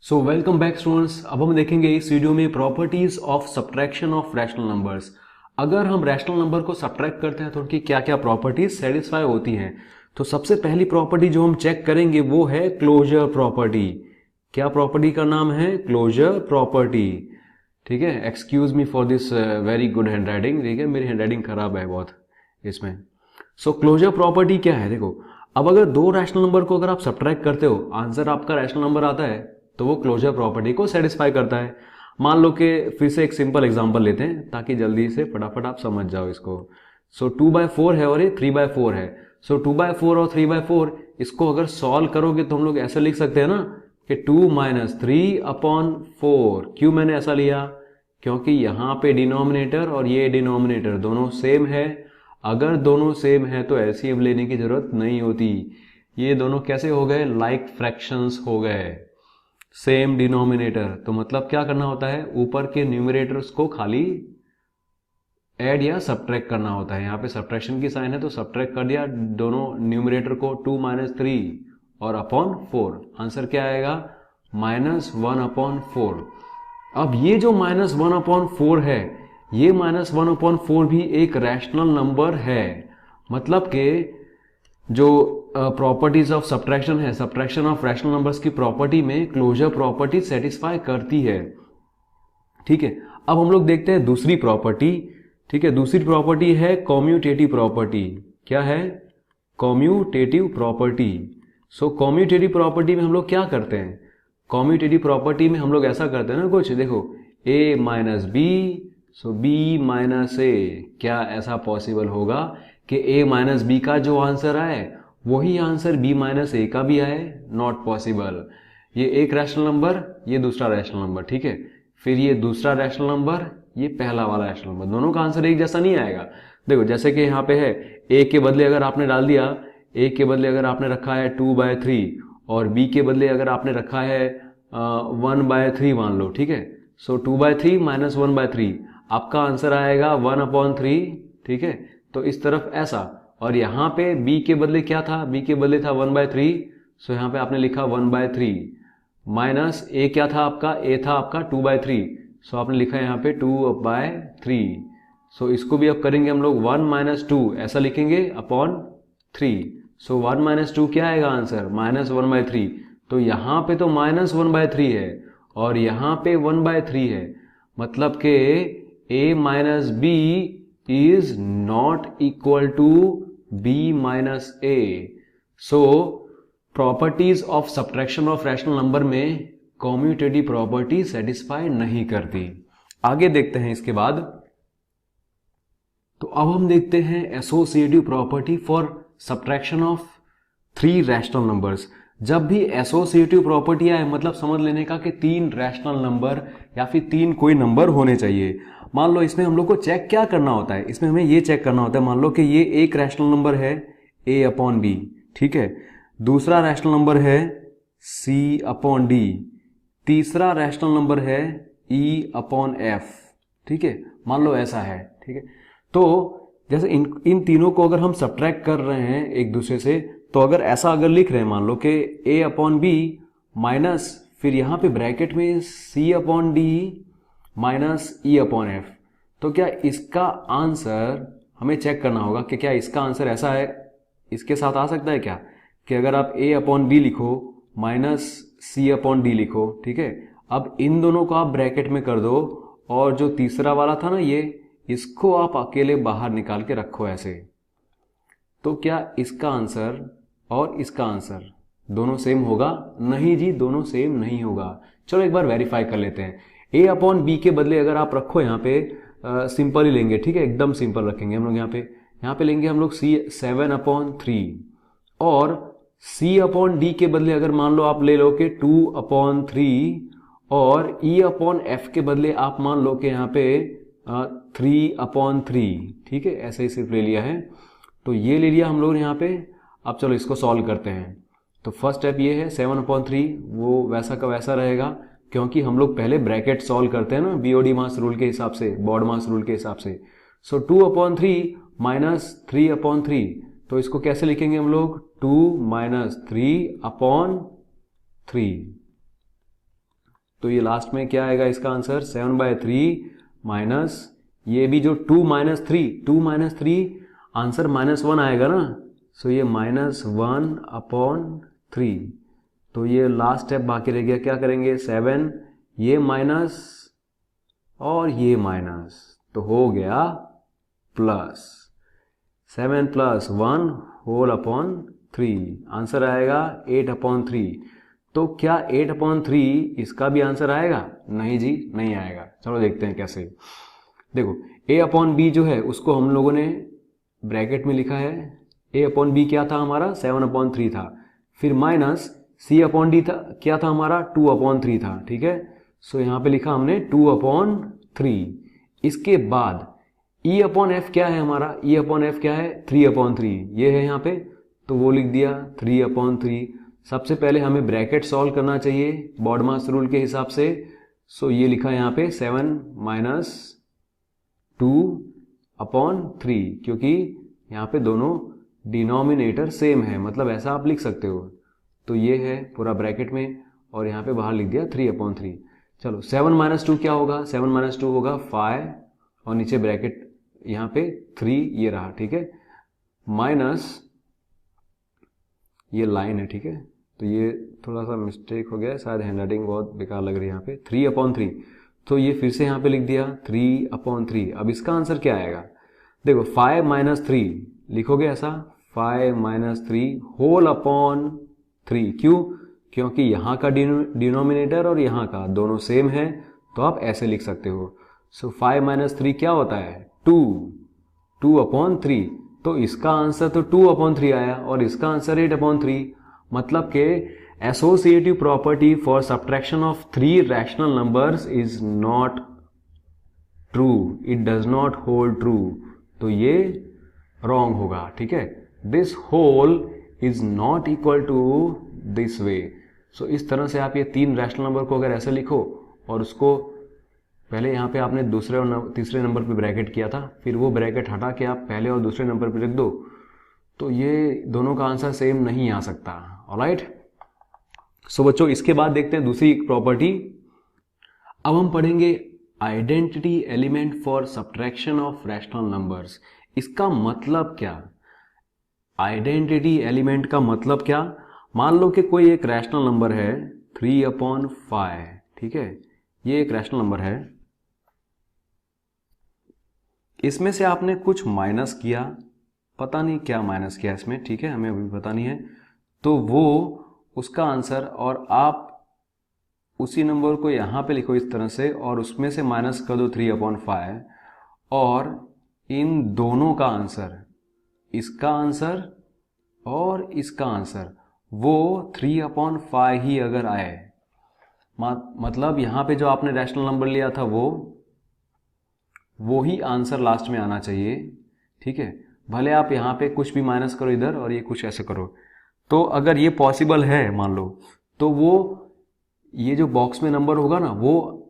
So welcome back students. अब हम देखेंगे इस वीडियो में properties of subtraction of rational numbers. अगर हम रैशनल नंबर को सब्ट्रैक्ट करते हैं तो उनकी क्या क्या प्रॉपर्टीज सेटिस्फाई होती हैं। तो सबसे पहली प्रॉपर्टी जो हम चेक करेंगे वो है क्लोजर प्रॉपर्टी। क्या प्रॉपर्टी का नाम है? Closure property. ठीक है, excuse me for this very good hand writing. ठीक है, मेरी हैंड राइटिंग खराब है बहुत इसमें। सो क्लोजर प्रॉपर्टी क्या है? देखो, अब अगर दो रैशनल नंबर को अगर आप सब्ट्रैक्ट करते हो, आंसर आपका रैशनल नंबर आता है, तो वो क्लोजर प्रॉपर्टी को सेटिस्फाई करता है। मान लो कि फिर से एक सिंपल एग्जांपल लेते हैं ताकि जल्दी से फटाफट आप समझ जाओ इसको। सो 2/4 है और ये 3/4 है। सो 2/4 और 3/4 इसको अगर सॉल्व करोगे तो हम लोग ऐसे लिख सकते हैं ना कि 2 - 3/4। क्यों मैंने ऐसा लिया? क्योंकि यहाँ पे डिनोमिनेटर और ये डिनोमिनेटर दोनों सेम है। अगर दोनों सेम है तो एलसीएम लेने की जरूरत नहीं होती। ये दोनों कैसे हो गए? लाइक फ्रैक्शंस हो गए, सेम डिनोमिनेटर। तो मतलब क्या करना होता है? ऊपर के न्यूमरेटर्स को खाली ऐड या सब्ट्रैक्ट करना होता है। यहाँ पे सब्ट्रैक्शन की साइन है तो सब्ट्रैक्ट कर दिया दोनों न्यूमरेटर को, 2 - 3 और अपॉन 4। आंसर क्या आएगा? -1/4। अब ये जो -1/4 है, ये -1/4 भी एक रैशनल नंबर है। मतलब कि जो प्रॉपर्टीज ऑफ सब्ट्रैक्शन है, सब्ट्रैक्शन ऑफ रैशनल नंबर्स की प्रॉपर्टी में क्लोजर प्रॉपर्टी सेटिस्फाई करती है। ठीक है, अब हम लोग देखते हैं दूसरी प्रॉपर्टी। ठीक है, दूसरी प्रॉपर्टी है कॉम्यूटेटिव प्रॉपर्टी। क्या है? Commutative property. So commutative property में हम लोग क्या करते हैं? कॉम्यूटेटिव प्रॉपर्टी में हम लोग ऐसा करते हैं ना, कुछ देखो, a - b, so b - a। क्या ऐसा पॉसिबल होगा कि a - b का जो आंसर आए वही आंसर b - a का भी आए? Not possible. ये एक रैशनल नंबर, ये दूसरा रैशनल नंबर, ठीक है, फिर ये दूसरा रैशनल नंबर, ये पहला वाला रैशनल नंबर, दोनों का आंसर एक जैसा नहीं आएगा। देखो, जैसे कि यहाँ पे है, a के बदले अगर आपने डाल दिया, a के बदले अगर आपने रखा है 2/3 और b के बदले अगर आपने रखा है 1/3 मान लो, ठीक है। सो 2/3 - 1/3 आपका आंसर आएगा 1/3। ठीक है, तो इस तरफ ऐसा, और यहाँ पे b के बदले क्या था? b के बदले था 1/3। सो यहाँ पे आपने लिखा 1/3 माइनस a क्या था आपका? a था आपका 2/3। सो आपने लिखा यहाँ पे 2/3। सो इसको भी अब करेंगे हम लोग 1 - 2 ऐसा लिखेंगे अपॉन 3। सो 1 - 2 क्या आएगा आंसर? -1/3। तो यहाँ पे तो -1/3 है और यहाँ पे 1/3 है। मतलब कि a - b is not equal to b - a। So properties of subtraction of rational number में कॉम्यूटेटिव प्रॉपर्टी सेटिस्फाई नहीं करती। आगे देखते हैं इसके बाद। तो अब हम देखते हैं associative property for subtraction of 3 rational numbers. जब भी एसोसिएटिव प्रॉपर्टी आए मतलब समझ लेने का कि 3 रैशनल नंबर या फिर 3 कोई नंबर होने चाहिए। मान लो इसमें हम लोग को चेक क्या करना होता है? इसमें हमें ये चेक करना होता है, मान लो कि ये एक रैशनल नंबर है a/b, ठीक है, दूसरा रैशनल नंबर है c/d, तीसरा रैशनल नंबर है e/f। ठीक है, मान लो ऐसा है। ठीक है, तो जैसे इन तीनों को अगर हम सब्ट्रैक्ट कर रहे हैं एक दूसरे से, तो अगर ऐसा अगर लिख रहे हैं, मान लो कि a/b माइनस, फिर यहां पे ब्रैकेट में c/d माइनस e/f, तो क्या इसका आंसर हमें चेक करना होगा कि क्या इसका आंसर ऐसा है, इसके साथ आ सकता है क्या, कि अगर आप a/b लिखो माइनस c/d लिखो। ठीक है, अब इन दोनों को आप ब्रैकेट में कर दो और जो तीसरा वाला था ना, ये इसको आप अकेले बाहर निकाल के रखो ऐसे। तो क्या इसका आंसर और इसका आंसर दोनों सेम होगा? नहीं जी, दोनों सेम नहीं होगा। चलो एक बार वेरीफाई कर लेते हैं। a/b के बदले अगर आप रखो यहाँ पे, सिंपल ही लेंगे, ठीक है, एकदम सिंपल रखेंगे हम लोग। यहाँ पे लेंगे हम लोग 7/3 और c/d के बदले अगर मान लो आप ले लो कि 2/3 और e/f के बदले आप मान लो कि यहाँ पे 3/3। ठीक है, ऐसे ही सिर्फ ले लिया है, तो ये ले लिया हम लोग यहाँ पे। अब चलो इसको सॉल्व करते हैं। तो फर्स्ट स्टेप ये है 7/3, वो वैसा का वैसा रहेगा क्योंकि हम लोग पहले ब्रैकेट सॉल्व करते हैं ना बीओडी मास रूल के हिसाब से, बॉड मास रूल के हिसाब से। सो 2/3 माइनस 3/3, तो इसको कैसे लिखेंगे हम लोग? 2 - 3/3। तो ये लास्ट में क्या आएगा इसका आंसर 7/3 माइनस ये भी जो 2 माइनस थ्री आंसर -1 आएगा ना, सो ये -1/3। तो ये लास्ट स्टेप बाकी रह गया, क्या करेंगे 7 ये माइनस और ये माइनस, तो हो गया प्लस 7 + 1 होल अपॉन 3, आंसर आएगा 8/3। तो क्या 8/3 इसका भी आंसर आएगा? नहीं जी, नहीं आएगा। चलो देखते हैं कैसे। देखो a/b जो है उसको हम लोगों ने ब्रैकेट में लिखा है। a/b क्या था हमारा 7/3 था, फिर माइनस c/d था, क्या था हमारा 2/3 था, ठीक है। सो यहाँ पे लिखा हमने 2/3। इसके बाद e/f क्या है हमारा, e/f क्या है 3/3, ये है यहाँ पे, तो वो लिख दिया 3/3। सबसे पहले हमें ब्रैकेट सॉल्व करना चाहिए बॉडमास रूल के हिसाब से। सो ये लिखा यहाँ पे 7 - 2/3, क्योंकि यहाँ पे दोनों डिनोमिनेटर सेम है, मतलब ऐसा आप लिख सकते हो। तो ये है पूरा ब्रैकेट में और यहाँ पे बाहर लिख दिया 3/3। चलो 7 - 2 क्या होगा, 7 - 2 होगा 5 और नीचे ब्रैकेट यहाँ पे 3 ये रहा, ठीक है, माइनस ये लाइन है, ठीक है, तो ये थोड़ा सा मिस्टेक हो गया, शायद हैंडराइटिंग बहुत बेकार लग रही है यहाँ पे 3/3। तो ये फिर से यहाँ पे लिख दिया 3/3। अब इसका आंसर क्या आएगा, देखो 5 - 3 लिखोगे ऐसा, 5 - 3 होल अपॉन 3, क्यों, क्योंकि यहाँ का डिनोमिनेटर और यहाँ का दोनों सेम है, तो आप ऐसे लिख सकते हो। सो 5 - 3 क्या होता है 2/3, तो इसका आंसर तो 2/3 आया और इसका आंसर 8/3। मतलब के associative property for subtraction of 3 rational numbers is not true, it does not hold true, तो ये रॉन्ग होगा, ठीक है। This whole is not equal to this way. So इस तरह से आप ये 3 रैशनल नंबर को अगर ऐसे लिखो और उसको पहले यहाँ पे आपने दूसरे और तीसरे नंबर पे ब्रैकेट किया था, फिर वो ब्रैकेट हटा के आप पहले और दूसरे नंबर पे लिख दो, तो ये दोनों का आंसर सेम नहीं आ सकता। ऑलराइट, सो बच्चों इसके बाद देखते हैं दूसरी प्रॉपर्टी। अब हम पढ़ेंगे identity element for subtraction of rational numbers. इसका मतलब क्या, आइडेंटिटी एलिमेंट का मतलब क्या, मान लो कि कोई एक रैशनल नंबर है 3/5, ठीक है, ये एक रैशनल नंबर है, इसमें से आपने कुछ माइनस किया, पता नहीं क्या माइनस किया इसमें, ठीक है, हमें अभी पता नहीं है, तो वो उसका आंसर, और आप उसी नंबर को यहाँ पे लिखो इस तरह से और उसमें से माइनस कर दो 3/5, और इन दोनों का आंसर, इसका आंसर और इसका आंसर वो 3/5 ही अगर आए, मतलब यहाँ पे जो आपने रैशनल नंबर लिया था वो ही आंसर लास्ट में आना चाहिए, ठीक है, भले आप यहाँ पे कुछ भी माइनस करो इधर और ये कुछ ऐसे करो। तो अगर ये पॉसिबल है मान लो, तो वो ये जो बॉक्स में नंबर होगा ना वो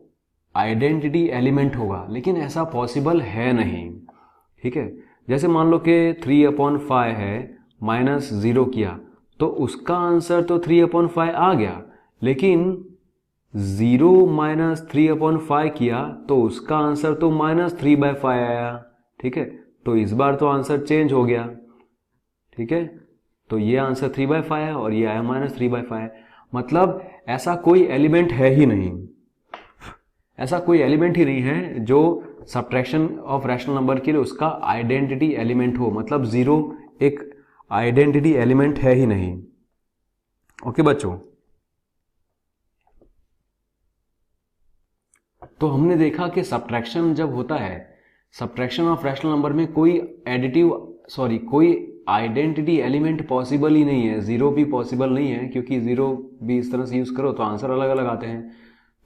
आइडेंटिटी एलिमेंट होगा, लेकिन ऐसा पॉसिबल है नहीं, ठीक है। जैसे मान लो कि 3/5 है, -0 किया तो उसका आंसर तो 3/5 आ गया, लेकिन 0 - 3/5 किया तो उसका आंसर तो -3/5 आया, ठीक है, तो इस बार तो आंसर चेंज हो गया, ठीक है, तो ये आंसर 3/5 है और ये आया -3/5। मतलब ऐसा कोई एलिमेंट है ही नहीं, ऐसा कोई एलिमेंट ही नहीं है जो सब्ट्रैक्शन ऑफ रैशनल नंबर के लिए उसका आइडेंटिटी एलिमेंट हो, मतलब 0 एक आइडेंटिटी एलिमेंट है ही नहीं। ओके बच्चों, तो हमने देखा कि सब्ट्रैक्शन जब होता है, सब्ट्रैक्शन ऑफ रैशनल नंबर में कोई आइडेंटिटी एलिमेंट पॉसिबल ही नहीं है, 0 भी पॉसिबल नहीं है, क्योंकि 0 भी इस तरह से यूज करो तो आंसर अलग अलग आते हैं।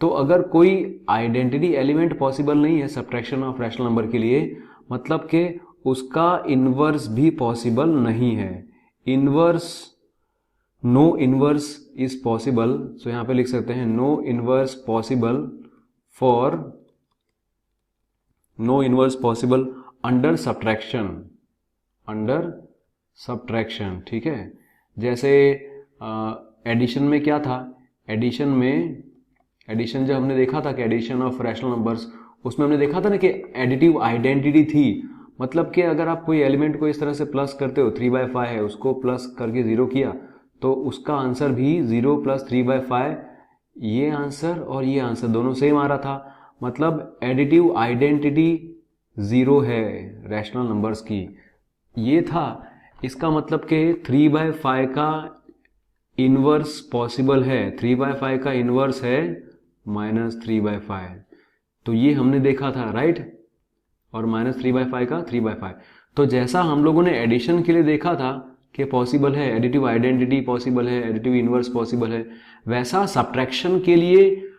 तो अगर कोई आइडेंटिटी एलिमेंट पॉसिबल नहीं है सब्ट्रैक्शन ऑफ रैशनल नंबर के लिए, मतलब कि उसका इनवर्स भी पॉसिबल नहीं है। No inverse is possible, so यहां पे लिख सकते हैं no inverse possible under subtraction, ठीक है। जैसे एडिशन में क्या था, एडिशन में एडिशन जब हमने देखा था कि एडिशन ऑफ रैशनल नंबर्स, उसमें हमने देखा था ना कि एडिटिव आइडेंटिटी थी। मतलब कि अगर आप कोई एलिमेंट को इस तरह से प्लस करते हो, 3/5 है, उसको प्लस करके 0 किया तो उसका आंसर भी 0 + 3/5, ये आंसर और ये आंसर दोनों सेम आ रहा था। मतलब एडिटिव आइडेंटिटी 0 है रैशनल नंबर्स की, ये था। इसका मतलब कि 3/5 का इनवर्स पॉसिबल है, 3/5 का इनवर्स है -3/5, तो ये हमने देखा था, राइट। और -3/5 का 3/5। तो जैसा हम लोगों ने एडिशन के लिए देखा था कि पॉसिबल है, एडिटिव आइडेंटिटी पॉसिबल है, एडिटिव इनवर्स पॉसिबल है, वैसा सब्ट्रैक्शन के लिए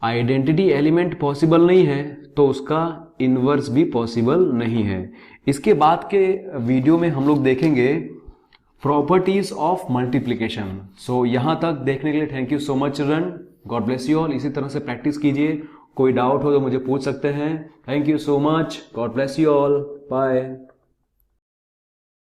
आइडेंटिटी एलिमेंट पॉसिबल नहीं है तो उसका इनवर्स भी पॉसिबल नहीं है। इसके बाद के वीडियो में हम लोग देखेंगे प्रॉपर्टीज ऑफ मल्टीप्लिकेशन। सो यहां तक देखने के लिए thank you so much children, God bless you all. इसी तरह से प्रैक्टिस कीजिए, कोई डाउट हो तो मुझे पूछ सकते हैं। Thank you so much, god bless you all, bye.